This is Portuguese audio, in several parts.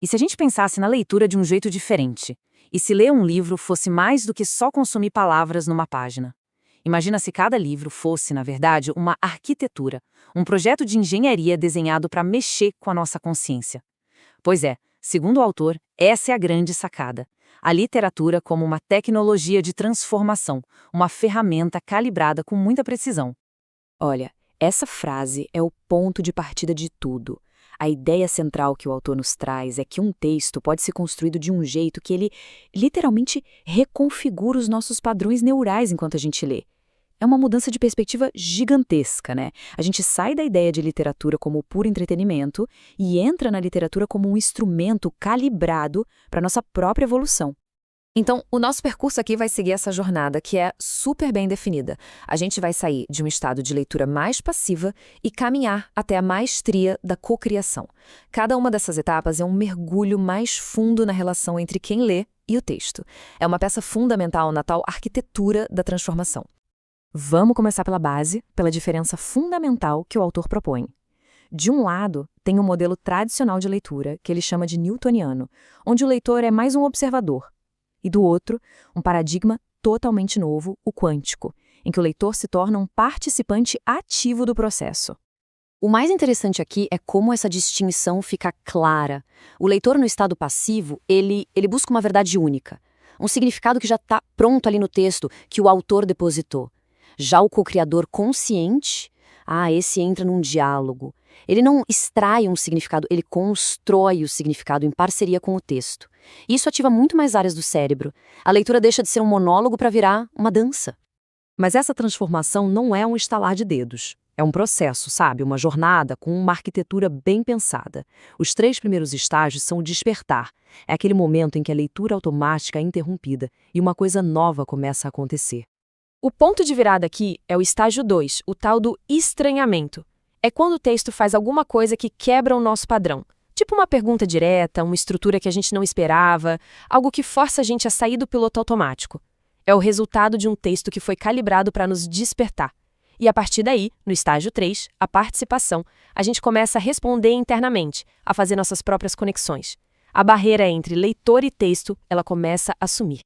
E se a gente pensasse na leitura de um jeito diferente? E se ler um livro fosse mais do que só consumir palavras numa página? Imagina se cada livro fosse, na verdade, uma arquitetura, um projeto de engenharia desenhado para mexer com a nossa consciência. Pois é, segundo o autor, essa é a grande sacada. A literatura como uma tecnologia de transformação, uma ferramenta calibrada com muita precisão. Olha, essa frase é o ponto de partida de tudo. A ideia central que o autor nos traz é que um texto pode ser construído de um jeito que ele literalmente reconfigura os nossos padrões neurais enquanto a gente lê. É uma mudança de perspectiva gigantesca, né? A gente sai da ideia de literatura como puro entretenimento e entra na literatura como um instrumento calibrado para nossa própria evolução. Então, o nosso percurso aqui vai seguir essa jornada que é super bem definida. A gente vai sair de um estado de leitura mais passiva e caminhar até a maestria da cocriação. Cada uma dessas etapas é um mergulho mais fundo na relação entre quem lê e o texto. É uma peça fundamental na tal arquitetura da transformação. Vamos começar pela base, pela diferença fundamental que o autor propõe. De um lado, tem um modelo tradicional de leitura, que ele chama de newtoniano, onde o leitor é mais um observador. E do outro, um paradigma totalmente novo, o quântico, em que o leitor se torna um participante ativo do processo. O mais interessante aqui é como essa distinção fica clara. O leitor no estado passivo, ele busca uma verdade única, um significado que já está pronto ali no texto, que o autor depositou. Já o co-criador consciente, esse entra num diálogo. Ele não extrai um significado, ele constrói o significado em parceria com o texto. Isso ativa muito mais áreas do cérebro. A leitura deixa de ser um monólogo para virar uma dança. Mas essa transformação não é um estalar de dedos. É um processo, sabe? Uma jornada com uma arquitetura bem pensada. Os 3 primeiros estágios são o despertar. É aquele momento em que a leitura automática é interrompida e uma coisa nova começa a acontecer. O ponto de virada aqui é o estágio 2, o tal do estranhamento. É quando o texto faz alguma coisa que quebra o nosso padrão. Tipo uma pergunta direta, uma estrutura que a gente não esperava, algo que força a gente a sair do piloto automático. É o resultado de um texto que foi calibrado para nos despertar. E a partir daí, no estágio 3, a participação, a gente começa a responder internamente, a fazer nossas próprias conexões. A barreira entre leitor e texto, ela começa a sumir.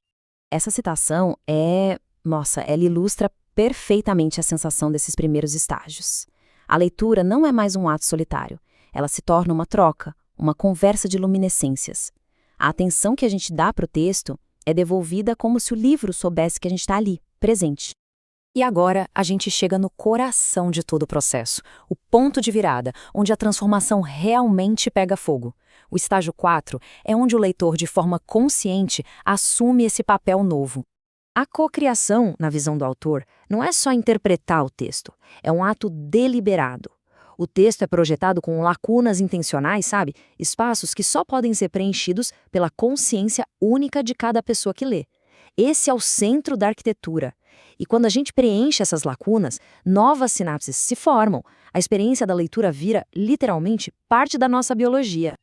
Essa citação ela ilustra perfeitamente a sensação desses primeiros estágios. A leitura não é mais um ato solitário. Ela se torna uma troca, uma conversa de luminescências. A atenção que a gente dá para o texto é devolvida como se o livro soubesse que a gente está ali, presente. E agora a gente chega no coração de todo o processo, o ponto de virada, onde a transformação realmente pega fogo. O estágio 4 é onde o leitor, de forma consciente, assume esse papel novo. A cocriação, na visão do autor, não é só interpretar o texto, é um ato deliberado. O texto é projetado com lacunas intencionais, sabe? Espaços que só podem ser preenchidos pela consciência única de cada pessoa que lê. Esse é o centro da arquitetura. E quando a gente preenche essas lacunas, novas sinapses se formam. A experiência da leitura vira, literalmente, parte da nossa biologia.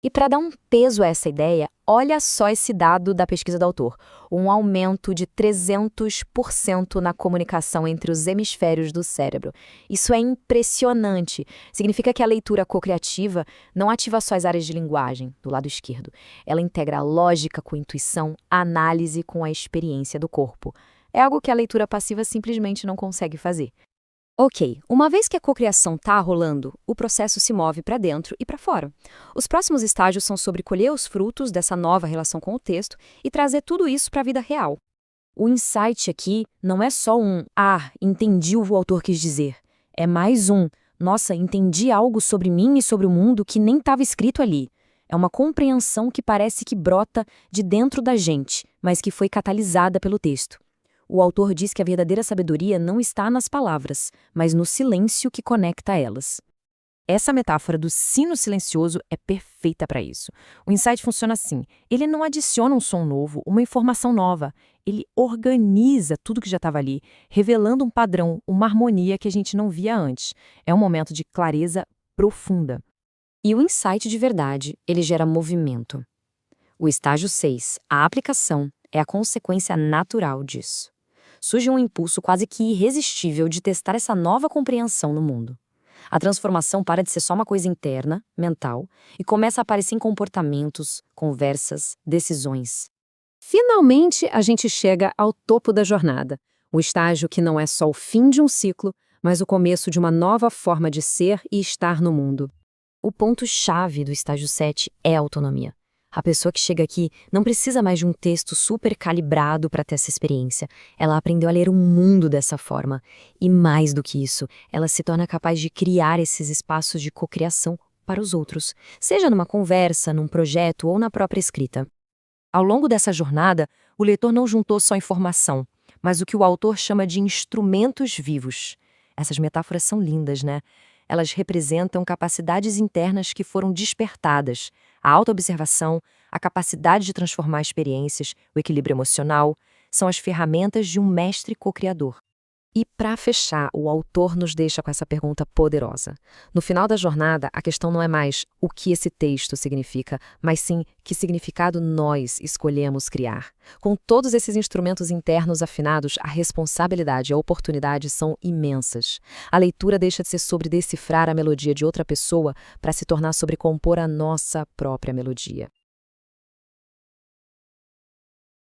E para dar um peso a essa ideia, olha só esse dado da pesquisa do autor. Um aumento de 300% na comunicação entre os hemisférios do cérebro. Isso é impressionante. Significa que a leitura cocriativa não ativa só as áreas de linguagem, do lado esquerdo. Ela integra a lógica com a intuição, a análise com a experiência do corpo. É algo que a leitura passiva simplesmente não consegue fazer. Ok, uma vez que a cocriação está rolando, o processo se move para dentro e para fora. Os próximos estágios são sobre colher os frutos dessa nova relação com o texto e trazer tudo isso para a vida real. O insight aqui não é só entendi o que o autor quis dizer. É mais nossa, entendi algo sobre mim e sobre o mundo que nem estava escrito ali. É uma compreensão que parece que brota de dentro da gente, mas que foi catalisada pelo texto. O autor diz que a verdadeira sabedoria não está nas palavras, mas no silêncio que conecta elas. Essa metáfora do sino silencioso é perfeita para isso. O insight funciona assim. Ele não adiciona um som novo, uma informação nova. Ele organiza tudo que já estava ali, revelando um padrão, uma harmonia que a gente não via antes. É um momento de clareza profunda. E o insight de verdade, ele gera movimento. O estágio 6, a aplicação, é a consequência natural disso. Surge um impulso quase que irresistível de testar essa nova compreensão no mundo. A transformação para de ser só uma coisa interna, mental, e começa a aparecer em comportamentos, conversas, decisões. Finalmente, a gente chega ao topo da jornada, o estágio que não é só o fim de um ciclo, mas o começo de uma nova forma de ser e estar no mundo. O ponto-chave do estágio 7 é a autonomia. A pessoa que chega aqui não precisa mais de um texto super calibrado para ter essa experiência. Ela aprendeu a ler o mundo dessa forma. E mais do que isso, ela se torna capaz de criar esses espaços de cocriação para os outros, seja numa conversa, num projeto ou na própria escrita. Ao longo dessa jornada, o leitor não juntou só informação, mas o que o autor chama de instrumentos vivos. Essas metáforas são lindas, né? Elas representam capacidades internas que foram despertadas, a autoobservação, a capacidade de transformar experiências, o equilíbrio emocional, são as ferramentas de um mestre co-criador. E para fechar, o autor nos deixa com essa pergunta poderosa. No final da jornada, a questão não é mais o que esse texto significa, mas sim que significado nós escolhemos criar. Com todos esses instrumentos internos afinados, a responsabilidade e a oportunidade são imensas. A leitura deixa de ser sobre decifrar a melodia de outra pessoa para se tornar sobre compor a nossa própria melodia.